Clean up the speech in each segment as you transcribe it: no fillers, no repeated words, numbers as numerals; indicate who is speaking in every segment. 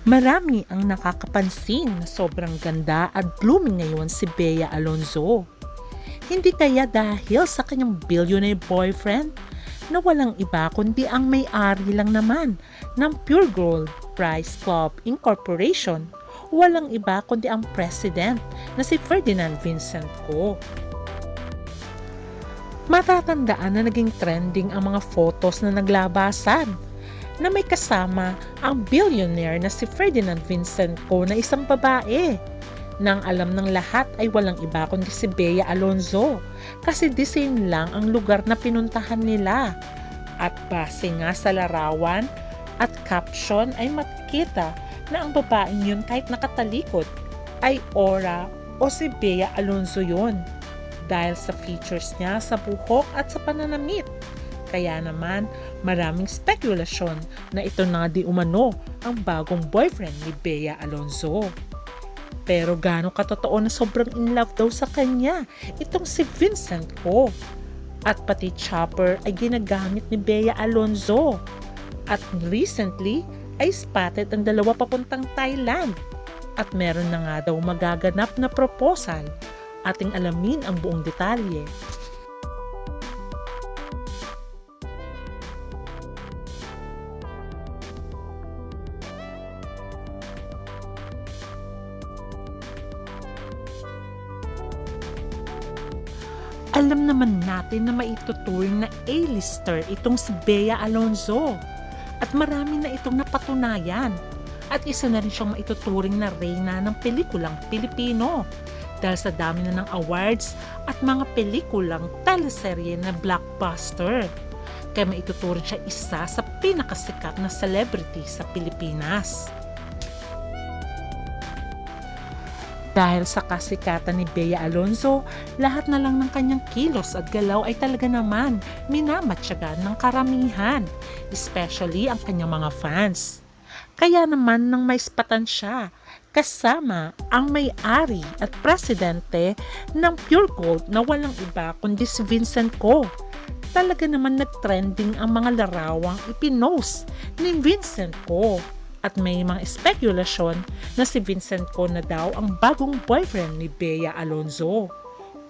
Speaker 1: Marami ang nakakapansin na sobrang ganda at blooming ngayon si Bea Alonzo. Hindi kaya dahil sa kanyang billionaire boyfriend na walang iba kundi ang may-ari lang naman ng Pure Gold Prize Club Incorporation. Walang iba kundi ang president na si Ferdinand Vincent Co. Matatandaan na naging trending ang mga photos na naglabasan na may kasama ang billionaire na si Ferdinand Vincent Co na isang babae. Nang alam ng lahat ay walang iba kundi si Bea Alonzo kasi the same lang ang lugar na pinuntahan nila. At base nga sa larawan at caption ay makikita na ang babaeng yun kahit nakatalikod ay Aura o si Bea Alonzo yun dahil sa features niya sa buhok at sa pananamit. Kaya naman, maraming spekulasyon na ito na di umano ang bagong boyfriend ni Bea Alonzo. Pero gaano katotoo na sobrang in love daw sa kanya itong si Vincent Co. At pati chopper ay ginagamit ni Bea Alonzo. At recently ay spotted ang dalawa papuntang Thailand. At meron na nga daw magaganap na proposal. Ating alamin ang buong detalye. Alam naman natin na maituturing na A-lister itong si Bea Alonzo at marami na itong napatunayan at isa na rin siyang maituturing na reyna ng pelikulang Pilipino dahil sa dami na ng awards at mga pelikulang teleserye na blockbuster. Kaya maituturing siya isa sa pinakasikat na celebrity sa Pilipinas. Dahil sa kasikatan ni Bea Alonzo, lahat na lang ng kanyang kilos at galaw ay talaga naman minamatyagan ng karamihan, especially ang kanyang mga fans. Kaya naman nang maispatan siya, kasama ang may-ari at presidente ng Pure Gold na walang iba kundi si Vincent Co. Talaga naman nag-trending ang mga larawang ipinost ni Vincent Co. At may mga spekulasyon na si Vincent Co na daw ang bagong boyfriend ni Bea Alonzo.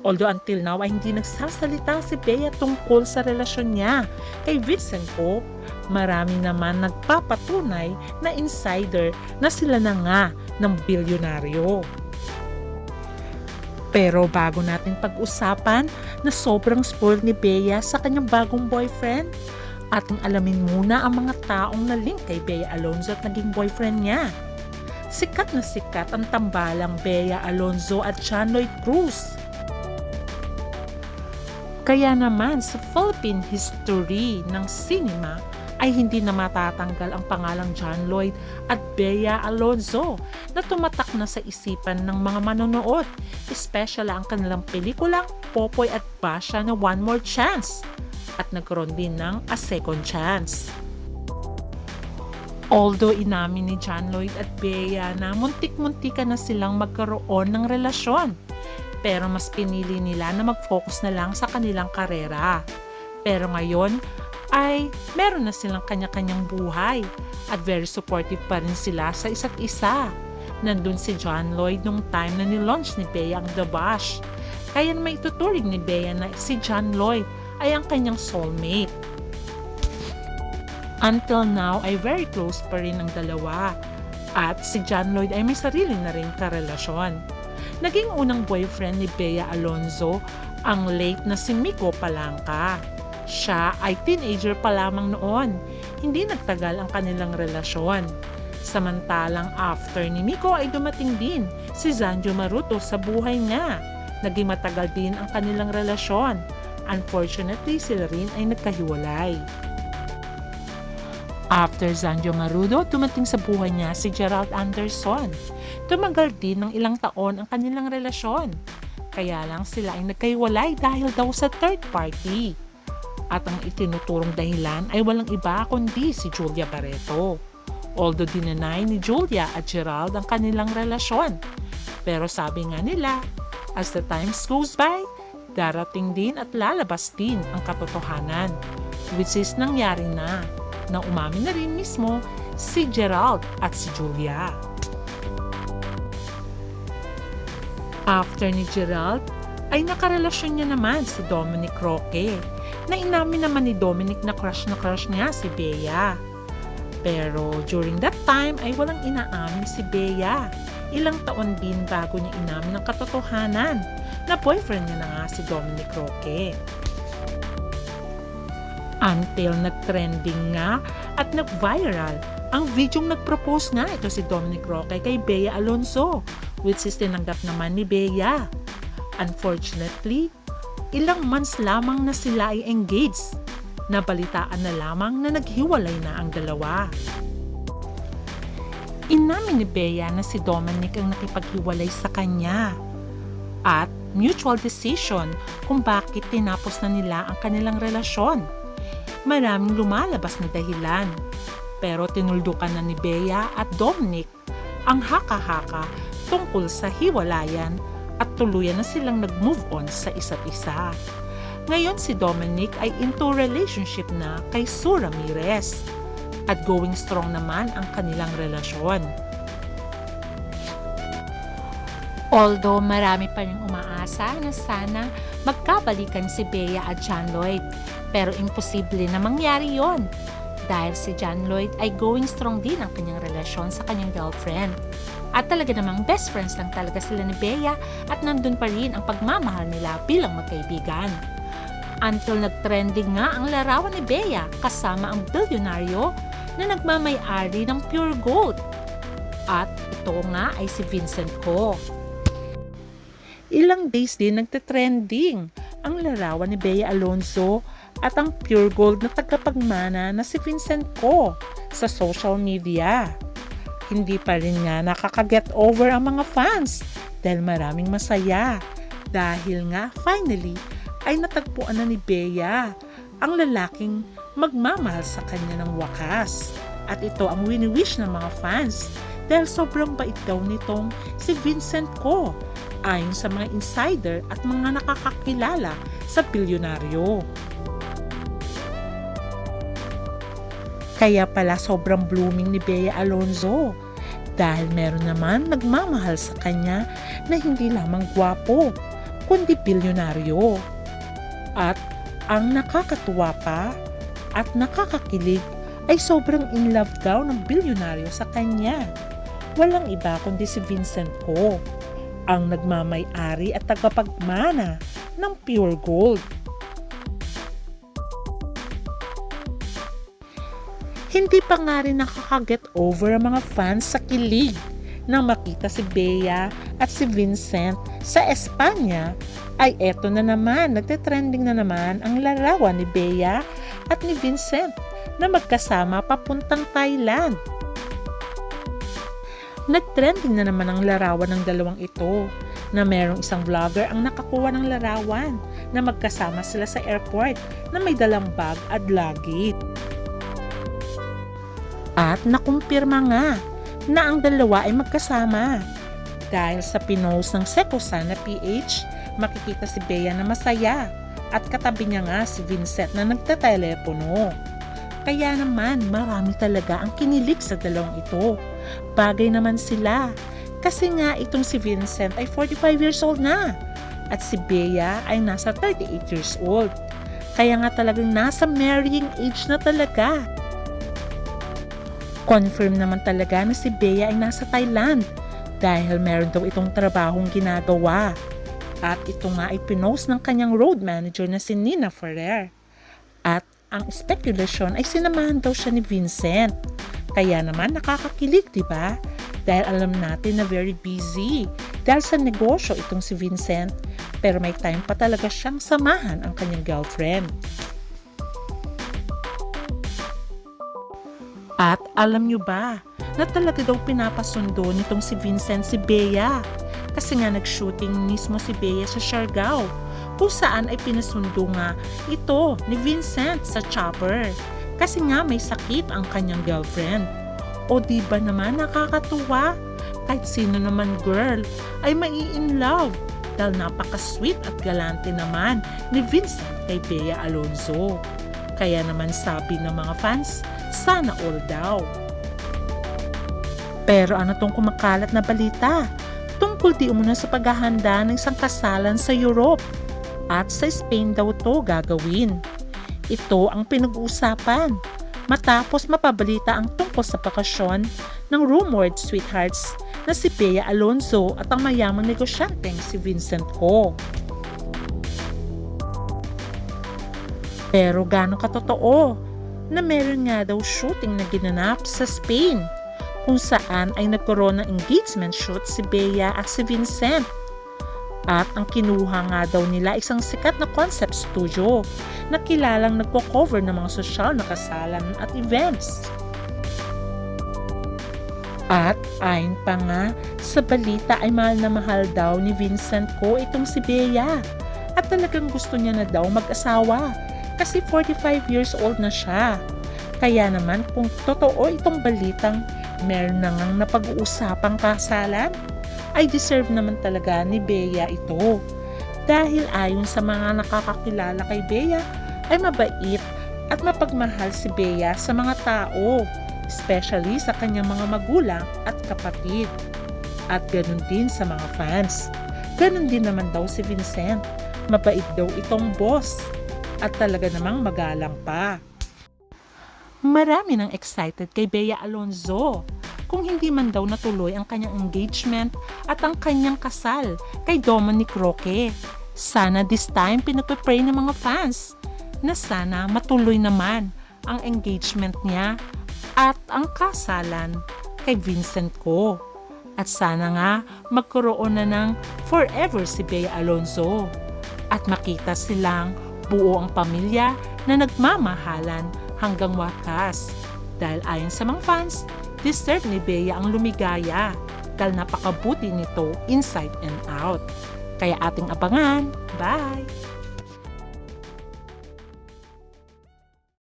Speaker 1: Although until now ay hindi nagsasalita si Bea tungkol sa relasyon niya kay Vincent Co, marami naman nagpapatunay na insider na sila na nga ng bilyonaryo. Pero bago natin pag-usapan na sobrang spoiled ni Bea sa kanyang bagong boyfriend, ating alamin muna ang mga taong na-link kay Bea Alonzo at naging boyfriend niya. Sikat na sikat ang tambalang Bea Alonzo at John Lloyd Cruz. Kaya naman sa Philippine history ng cinema ay hindi na matatanggal ang pangalang John Lloyd at Bea Alonzo na tumatak na sa isipan ng mga manonood, especially ang kanilang pelikulang Popoy at Basha na One More Chance at nagkaroon din ng A Second Chance. Although inamin ni John Lloyd at Bea na muntik-muntikan na silang magkaroon ng relasyon, pero mas pinili nila na mag-focus na lang sa kanilang karera. Pero ngayon ay meron na silang kanya-kanyang buhay at very supportive pa rin sila sa isa't isa. Nandun si John Lloyd nung time na nilaunch ni Bea ang The Bash. Kaya may ituturing ni Bea na si John Lloyd ay ang kanyang soulmate. Until now ay very close pa rin ang dalawa at si John Lloyd ay may sarili na rin karelasyon. Naging unang boyfriend ni Bea Alonzo ang late na si Miko Palangka. Siya ay teenager pa lamang noon. Hindi nagtagal ang kanilang relasyon. Samantalang after ni Miko ay dumating din si Zanjo Maruto sa buhay niya. Naging matagal din ang kanilang relasyon. Unfortunately, sila rin ay nagkahiwalay. After Zanjo Marudo, dumating sa buhay niya si Gerald Anderson. Tumagal din ng ilang taon ang kanilang relasyon. Kaya lang sila ay nagkahiwalay dahil daw sa third party. At ang itinuturong dahilan ay walang iba kundi si Julia Barreto. Although dinenay ni Julia at Gerald ang kanilang relasyon. Pero sabi nga nila, as the times goes by, darating din at lalabas din ang katotohanan, which is nangyari na umamin na rin mismo si Gerald at si Julia. After ni Gerald, ay nakarelasyon niya naman si Dominic Roque, na inamin naman ni Dominic na crush niya si Bea. Pero during that time ay walang inaamin si Bea. Ilang taon din bago niya inamin ang katotohanan na boyfriend niya na nga si Dominic Roque. Until nag-trending nga at nag-viral ang videong nag-propose nga ito si Dominic Roque kay Bea Alonzo, which is tinanggap naman ni Bea. Unfortunately, ilang months lamang na sila ay engaged. Nabalitaan na lamang na naghiwalay na ang dalawa. Inamin ni Bea na si Dominic ang nakipaghiwalay sa kanya at mutual decision kung bakit tinapos na nila ang kanilang relasyon. Maraming lumalabas na dahilan, pero tinuldukan na ni Bea at Dominic ang haka-haka tungkol sa hiwalayan at tuluyan na silang nag-move on sa isa't isa. Ngayon si Dominic ay into relationship na kay Sue Ramirez at going strong naman ang kanilang relasyon. Although marami pa rin umaasa na sana magkabalikan si Bea at John Lloyd, pero imposible na mangyari yon dahil si John Lloyd ay going strong din ang kanyang relasyon sa kanyang girlfriend. At talaga namang best friends lang talaga sila ni Bea at nandun pa rin ang pagmamahal nila bilang magkaibigan. Until nag-trending nga ang larawan ni Bea kasama ang bilyonaryo na nagmamay-ari ng Pure Gold. At ito nga ay si Vincent Ko. Ilang days din nagte-trending ang larawan ni Bea Alonzo at ang Pure Gold na tagapagmana na si Vincent Ko sa social media. Hindi pa rin nga nakaka-get over ang mga fans dahil maraming masaya dahil nga finally ay natagpuan na ni Bea ang lalaking magmamahal sa kanya ng wakas. At ito ang wini-wish ng mga fans dahil sobrang bait daw nitong si Vincent Ko ayon sa mga insider at mga nakakakilala sa bilyonaryo. Kaya pala sobrang blooming ni Bea Alonzo dahil meron naman nagmamahal sa kanya na hindi lamang gwapo kundi bilyonaryo. At ang nakakatuwa pa at nakakakilig ay sobrang in love daw ng bilyonaryo sa kanya. Walang iba kundi si Vincent Ko, ang nagmamay-ari at tagapagmana ng Pure Gold. Hindi pa nga rin nakaka-get over ang mga fans sa kilig nang makita si Bea at si Vincent sa Espanya. Ay eto na naman, nagte-trending na naman ang larawan ni Bea at ni Vincent na magkasama papuntang Thailand. Nag-trending na naman ang larawan ng dalawang ito na merong isang vlogger ang nakakuha ng larawan na magkasama sila sa airport na may dalang bag at luggage. At nakumpirma nga na ang dalawa ay magkasama. Dahil sa pinost ng Sekosan na PH, makikita si Bea na masaya at katabi niya nga si Vincent na nagtatelepono. Kaya naman marami talaga ang kinilig sa dalawang ito. Bagay naman sila kasi nga itong si Vincent ay 45 years old na at si Bea ay nasa 38 years old. Kaya nga talagang nasa marrying age na talaga. Confirm naman talaga na si Bea ay nasa Thailand dahil meron daw itong trabahong ginagawa. At ito nga ay pinost ng kanyang road manager na si Nina Ferrer. At ang speculation ay sinamahan daw siya ni Vincent. Kaya naman nakakakilig, di ba? Dahil alam natin na very busy dahil sa negosyo itong si Vincent, pero may time pa talaga siyang samahan ang kanyang girlfriend. At alam nyo ba na talaga daw pinapasundo nitong si Vincent si Bea kasi nga nag-shooting mismo si Bea sa Siargao kung saan ay pinasundo nga ito ni Vincent sa chopper kasi nga may sakit ang kanyang girlfriend. O di ba naman nakakatuwa? Kahit sino naman girl ay mai-in love dahil napaka-sweet at galante naman ni Vincent kay Bea Alonzo. Kaya naman sabi ng mga fans, sana all daw. Pero ano tong kumakalat na balita? Tungkol di umano sa paghahanda ng isang kasalan sa Europe. At sa Spain daw to gagawin. Ito ang pinag-uusapan matapos mapabalita ang tungkol sa bakasyon ng rumored sweethearts na si Bea Alonzo at ang mayamang negosyanteng si Vincent Ko. Pero gano'ng katotoo na meron nga daw shooting na ginanap sa Spain kung saan ay nagkaroon ng engagement shoot si Bea at si Vincent. At ang kinuha nga daw nila isang sikat na concept studio na kilalang nagko-cover ng mga sosyal na kasalan at events. At ayon pa nga sa balita ay mahal na mahal daw ni Vincent Ko itong si Bea at talagang gusto niya na daw mag-asawa kasi 45 years old na siya. Kaya naman kung totoo itong balitang meron na ngang napag-uusapang kasalan, ay deserve naman talaga ni Bea ito. Dahil ayon sa mga nakakakilala kay Bea, ay mabait at mapagmahal si Bea sa mga tao, especially sa kanyang mga magulang at kapatid. At ganun din sa mga fans. Ganun din naman daw si Vincent. Mabait daw itong boss. At talaga namang magalang pa. Marami nang excited kay Bea Alonzo kung hindi man daw natuloy ang kanyang engagement at ang kanyang kasal kay Dominic Roque. Sana this time pinagpe-pray ng mga fans na sana matuloy naman ang engagement niya at ang kasalan kay Vincent Ko. At sana nga magkaroon na ng forever si Bea Alonzo at makita silang buo ang pamilya na nagmamahalan hanggang wakas. Dahil ayon sa mga fans, deserve ni Bea ang lumigaya dahil napakabuti nito inside and out. Kaya ating abangan. Bye!